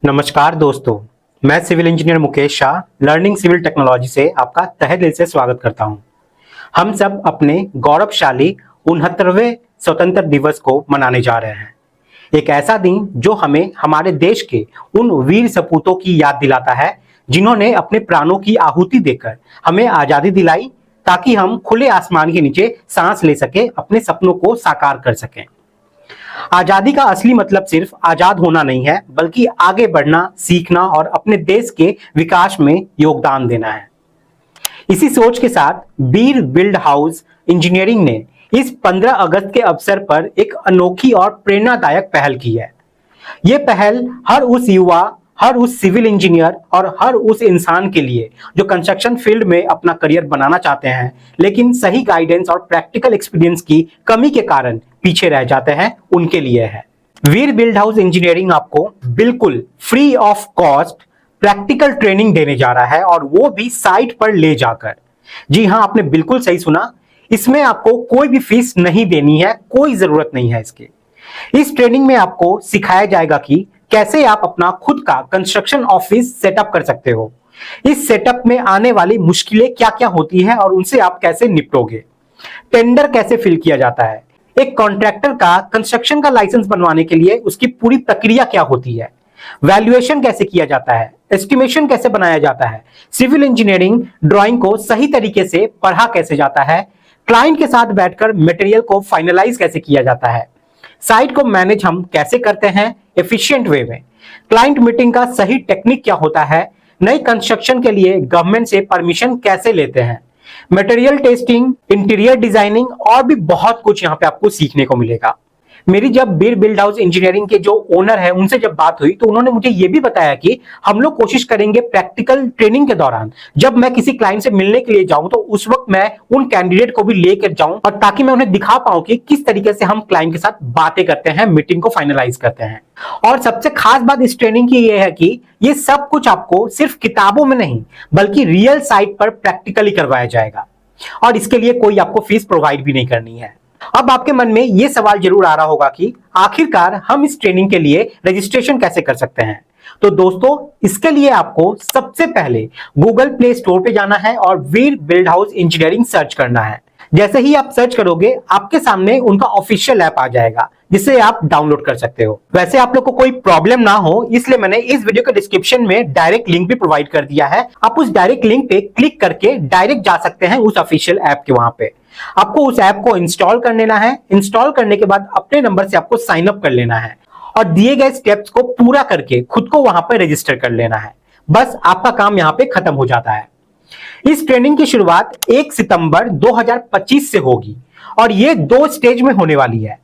नमस्कार दोस्तों, मैं civil engineer Mukesh Shah learning civil technology से आपका तहे दिल से स्वागत करता हूं। हम सब अपने गौरवशाली 69वें स्वतंत्र दिवस को मनाने जा रहे हैं। एक ऐसा दिन जो हमें हमारे देश के उन वीर सपूतों की याद दिलाता है जिन्होंने अपने प्राणों की आहुति देकर हमें आजादी दिलाई ताकि हम खुले आसमान के नीचे सांस ले सके, अपने सपनों को साकार कर सकें। आजादी का असली मतलब सिर्फ आजाद होना नहीं है, बल्कि आगे बढ़ना, सीखना और अपने देश के विकास में योगदान देना है। इसी सोच के साथ बीर बिल्ड हाउस इंजीनियरिंग ने इस 15 अगस्त के अवसर पर एक अनोखी और प्रेरणादायक पहल की है। यह पहल हर उस युवा, हर उस सिविल इंजीनियर और हर उस इंसान के लिए जो कंस्ट्रक्शन फील्ड में अपना करियर बनाना चाहते हैं, लेकिन सही गाइडेंस और प्रैक्टिकल एक्सपीरियंस की कमी के कारण पीछे रह जाते हैं, उनके लिए है। वीर बिल्ड हाउस इंजीनियरिंग आपको बिल्कुल free of cost practical training देने जा रहा है, और वो भी साइट पर ले जाकर। जी हाँ, आपने बिल्कुल सही सुना, इसमें आपको कोई भी फीस नहीं देनी है, कोई जरूरत नहीं है इसके। इस ट्रेनिंग में आपको सिखाया जाएगा कि कैसे आप अपना खुद का कंस्ट्रक्शन ऑफिस सेटअप कर सकते हो, इस सेटअप में आने वाली मुश्किलें क्या क्या होती है और उनसे आप कैसे निपटोगे, टेंडर कैसे फिल किया जाता है, एक कॉन्ट्रैक्टर का कंस्ट्रक्शन का लाइसेंस बनवाने के लिए उसकी पूरी प्रक्रिया क्या होती है, वैल्यूएशन कैसे किया जाता है, एस्टिमेशन कैसे बनाया जाता है, सिविल इंजीनियरिंग ड्राइंग को सही तरीके से पढ़ा कैसे जाता है, क्लाइंट के साथ बैठकर मटेरियल को फाइनलाइज कैसे किया जाता है, साइट को मैनेज हम कैसे करते हैं एफिशिएंट वे में, क्लाइंट मीटिंग का सही टेक्निक क्या होता है, नई कंस्ट्रक्शन के लिए गवर्नमेंट से परमिशन कैसे लेते हैं, मटेरियल टेस्टिंग, इंटीरियर डिजाइनिंग और भी बहुत कुछ यहाँ पे आपको सीखने को मिलेगा। मेरी जब बीर बिल्ड हाउस इंजीनियरिंग के जो ओनर है उनसे जब बात हुई तो उन्होंने मुझे ये भी बताया कि हम लोग कोशिश करेंगे प्रैक्टिकल ट्रेनिंग के दौरान जब मैं किसी क्लाइंट से मिलने के लिए जाऊं तो उस वक्त मैं उन कैंडिडेट को भी लेकर जाऊं, और ताकि मैं उन्हें दिखा पाऊं कि किस तरीके से हम क्लाइंट के साथ बातें करते हैं, मीटिंग को फाइनलाइज करते हैं। और सबसे खास बात इस ट्रेनिंग की यह है कि ये सब कुछ आपको सिर्फ किताबों में नहीं बल्कि रियल साइट पर प्रैक्टिकली करवाया जाएगा, और इसके लिए कोई आपको फीस प्रोवाइड भी नहीं करनी है। अब आपके मन में यह सवाल जरूर आ रहा होगा कि आखिरकार हम इस ट्रेनिंग के लिए रजिस्ट्रेशन कैसे कर सकते हैं। तो दोस्तों, इसके लिए आपको सबसे पहले गूगल प्ले स्टोर पे जाना है और वीर बिल्ड हाउस इंजीनियरिंग सर्च करना है। जैसे ही आप सर्च करोगे आपके सामने उनका ऑफिशियल ऐप आ जाएगा जिसे आप डाउनलोड कर सकते हो। वैसे आप लोग को कोई प्रॉब्लम ना हो इसलिए मैंने इस वीडियो के डिस्क्रिप्शन में डायरेक्ट लिंक भी प्रोवाइड कर दिया है। आप उस डायरेक्ट लिंक पे क्लिक करके डायरेक्ट जा सकते हैं उस ऑफिशियल ऐप के। वहां पे आपको उस ऐप को इंस्टॉल कर लेना है। इंस्टॉल करने के बाद अपने नंबर से आपको साइन अप कर लेना है और दिए गए स्टेप्स को पूरा करके खुद को वहां पर रजिस्टर कर लेना है। बस आपका काम यहां पे खत्म हो जाता है। इस ट्रेनिंग की शुरुआत 1 सितंबर 2025 से होगी और ये 2 स्टेज में होने वाली है।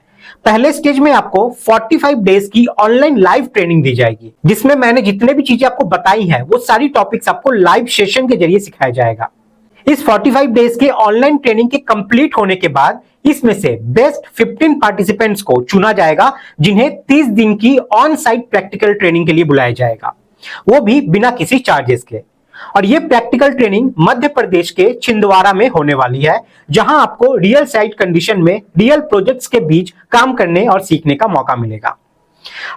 पहले स्टेज में आपको 45 डेज की ऑनलाइन लाइव ट्रेनिंग दी जाएगी, जिसमें मैंने जितने भी चीजें आपको बताई हैं वो सारी टॉपिक्स आपको लाइव सेशन के जरिए सिखाया जाएगा। इस 45 डेज के ऑनलाइन ट्रेनिंग के कंप्लीट होने के बाद इसमें से बेस्ट 15 पार्टिसिपेंट्स को चुना जाएगा, जिन्हें 30 दिन की ऑन साइट प्रैक्टिकल ट्रेनिंग के लिए बुलाया जाएगा, वो भी बिना किसी चार्जेस के। और ये प्रैक्टिकल ट्रेनिंग मध्य प्रदेश के छिंदवाड़ा में होने वाली है, जहां आपको रियल साइट कंडीशन में रियल प्रोजेक्ट्स के बीच काम करने और सीखने का मौका मिलेगा।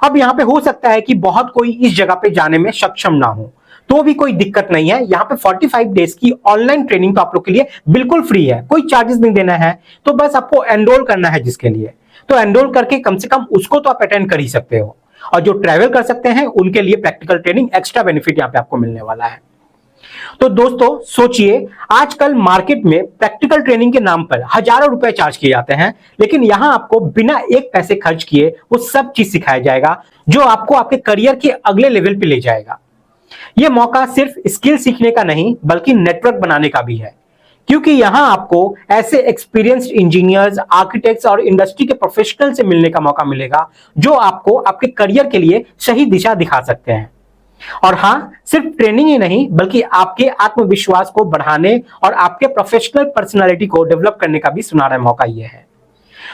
अब यहां पे हो सकता है कि बहुत कोई इस जगह पे जाने में सक्षम ना हो, तो भी कोई दिक्कत नहीं है। यहाँ पे 45 डेज की ऑनलाइन ट्रेनिंग तो आप लोग के लिए बिल्कुल फ्री है, कोई चार्जेस नहीं देना है। तो बस आपको एनरोल करना है जिसके लिए, तो एनरोल करके कम से कम उसको तो आप अटेंड कर ही सकते हो। और जो ट्रैवल कर सकते हैं उनके लिए प्रैक्टिकल ट्रेनिंग एक्स्ट्रा बेनिफिट यहाँ पे आपको मिलने वाला है। तो दोस्तों सोचिए, आजकल मार्केट में प्रैक्टिकल ट्रेनिंग के नाम पर हजारों रुपए चार्ज किए जाते हैं, लेकिन यहां आपको बिना एक पैसे खर्च किए वो सब चीज सिखाया जाएगा जो आपको आपके करियर के अगले लेवल पे ले जाएगा। यह मौका सिर्फ स्किल सीखने का नहीं बल्कि नेटवर्क बनाने का भी है, क्योंकि यहां आपको ऐसे एक्सपीरियंस्ड इंजीनियर्स, आर्किटेक्ट्स और इंडस्ट्री के प्रोफेशनल से मिलने का मौका मिलेगा जो आपको आपके करियर के लिए सही दिशा दिखा सकते हैं। और हां, सिर्फ ट्रेनिंग ही नहीं बल्कि आपके आत्मविश्वास को बढ़ाने और आपके प्रोफेशनल पर्सनालिटी को डेवलप करने का भी सुनहरा मौका यह है।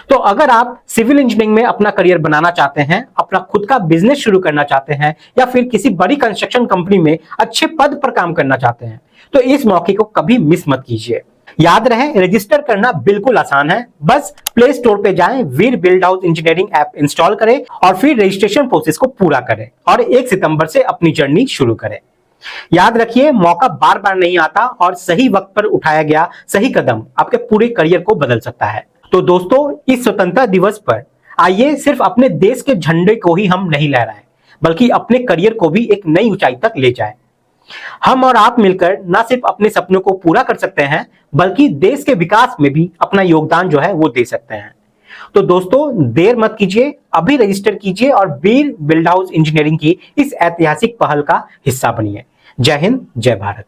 तो अगर आप सिविल इंजीनियरिंग में अपना करियर बनाना चाहते हैं, अपना खुद का बिजनेस शुरू करना चाहते हैं, या फिर किसी बड़ी कंस्ट्रक्शन कंपनी में अच्छे पद पर काम करना चाहते हैं, तो इस मौके को कभी मिस मत कीजिए। याद रहे, रजिस्टर करना बिल्कुल आसान है। बस प्ले स्टोर पे जाएं, Veer build house engineering app install करें और फिर रजिस्ट्रेशन प्रोसेस को पूरा करें और 1 सितंबर से अपनी जर्नी शुरू करें। याद रखिए, मौका बार बार नहीं आता और सही वक्त पर उठाया गया सही कदम आपके पूरे करियर को बदल सकता है। तो दोस्तों, इस स्वतंत्रता दिवस पर आइए सिर्फ अपने देश के झंडे को ही हम नहीं लहराएं, बल्कि अपने करियर को भी एक नई ऊंचाई तक ले जाएं। हम और आप मिलकर न सिर्फ अपने सपनों को पूरा कर सकते हैं, बल्कि देश के विकास में भी अपना योगदान जो है वो दे सकते हैं। तो दोस्तों, देर मत कीजिए, अभी रजिस्टर कीजिए और वीर बिल्ड हाउस इंजीनियरिंग की इस ऐतिहासिक पहल का हिस्सा बनिए। जय हिंद, जय भारत।